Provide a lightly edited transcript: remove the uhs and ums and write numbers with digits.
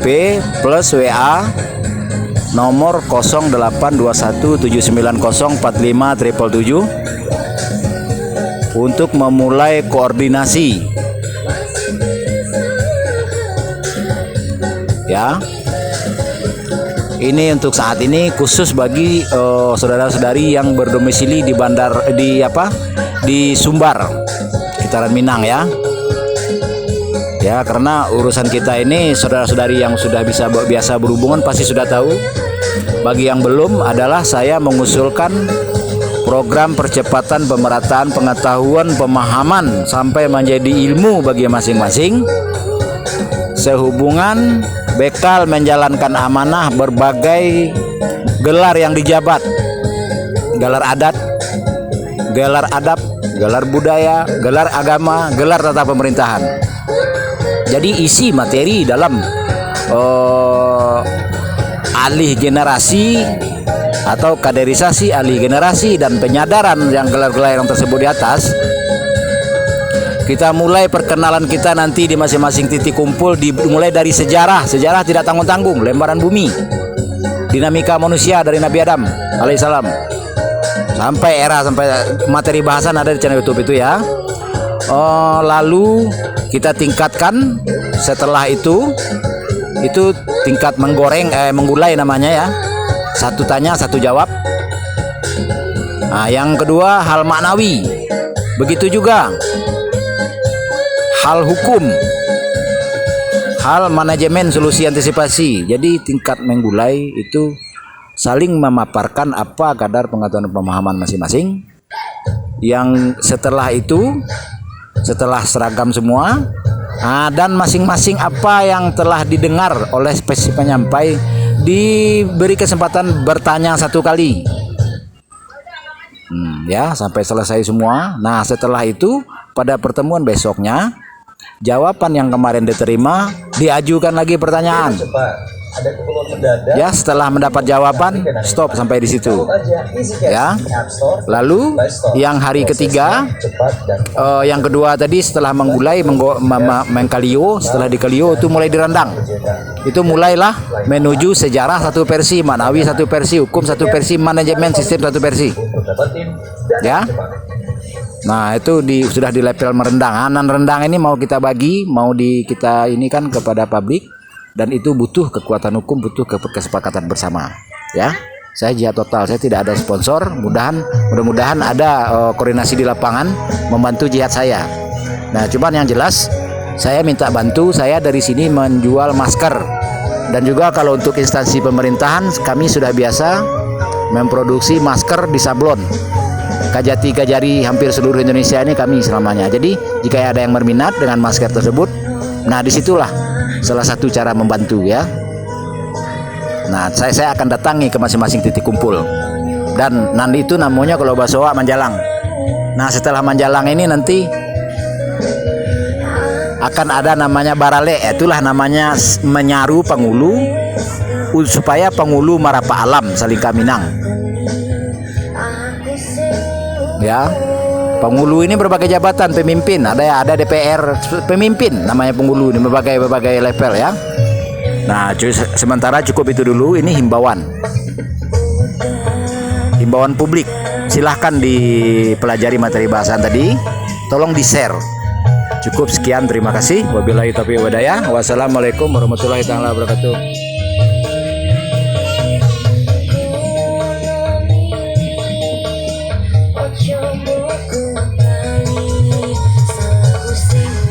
OTP plus WA nomor 0821904577 untuk memulai koordinasi. Ya. Ini untuk saat ini khusus bagi saudara-saudari yang berdomisili di di Sumbar, sekitaran Minang ya. Ya, karena urusan kita ini saudara-saudari yang sudah biasa berhubungan pasti sudah tahu. Bagi yang belum adalah saya mengusulkan program percepatan pemerataan pengetahuan pemahaman sampai menjadi ilmu bagi masing-masing sehubungan bekal menjalankan amanah berbagai gelar yang dijabat, gelar adat, gelar adab, gelar budaya, gelar agama, gelar tata pemerintahan. Jadi isi materi dalam alih generasi atau kaderisasi alih generasi dan penyadaran yang gelar-gelar yang tersebut di atas, kita mulai perkenalan kita nanti di masing-masing titik kumpul dimulai dari sejarah tidak tanggung-tanggung, lembaran bumi, dinamika manusia dari Nabi Adam alaihissalam sampai materi bahasan ada di channel YouTube itu ya. Lalu kita tingkatkan setelah itu tingkat menggulai namanya ya. Satu tanya, satu jawab. Nah, yang kedua hal maknawi. Begitu juga hal hukum, hal manajemen solusi antisipasi. Jadi tingkat menggulai itu saling memaparkan apa kadar pengetahuan dan pemahaman masing-masing. Yang setelah itu, setelah seragam semua, dan masing-masing apa yang telah didengar oleh spesies penyampai diberi kesempatan bertanya satu kali. Ya, sampai selesai semua. Nah, setelah itu pada pertemuan besoknya jawaban yang kemarin diterima diajukan lagi pertanyaan. Ada keperluan mendadak. Ya, setelah mendapat jawaban stop sampai di situ. Ya. Lalu yang hari ketiga, yang kedua tadi setelah menggulai mengkalio, setelah dikalio itu mulai direndang. Itu mulailah menuju sejarah satu versi, maknawi satu versi, hukum satu versi, manajemen sistem satu versi. Ya. Nah, itu sudah di level merendang. Rendang ini mau kita bagi, kita ini kan kepada publik, dan itu butuh kekuatan hukum, butuh kesepakatan bersama. Ya, saya jihad total, saya tidak ada sponsor. Mudah-mudahan ada koordinasi di lapangan membantu jihad saya. Nah, cuman yang jelas saya minta bantu. Saya dari sini menjual masker, dan juga kalau untuk instansi pemerintahan kami sudah biasa memproduksi masker di sablon. Kajati hampir seluruh Indonesia ini kami selamanya. Jadi jika ada yang berminat dengan masker tersebut, nah disitulah salah satu cara membantu ya. Nah, saya akan datangi ke masing-masing titik kumpul, dan nanti itu namanya kalau Basoa Manjalang. Nah, setelah Manjalang ini nanti akan ada namanya Barale, itulah namanya menyaru Pangulu supaya Pangulu marapa alam Salingka Minang. Ya, Pangulu ini berbagai jabatan pemimpin, ada DPR pemimpin namanya Pangulu di berbagai level ya. Nah, sementara cukup itu dulu. Ini himbauan publik. Silahkan dipelajari materi bahasan tadi, tolong di share. Cukup sekian, terima kasih. Wabillahi taufiq wal hidayah. Wassalamualaikum warahmatullahi wabarakatuh. Your book.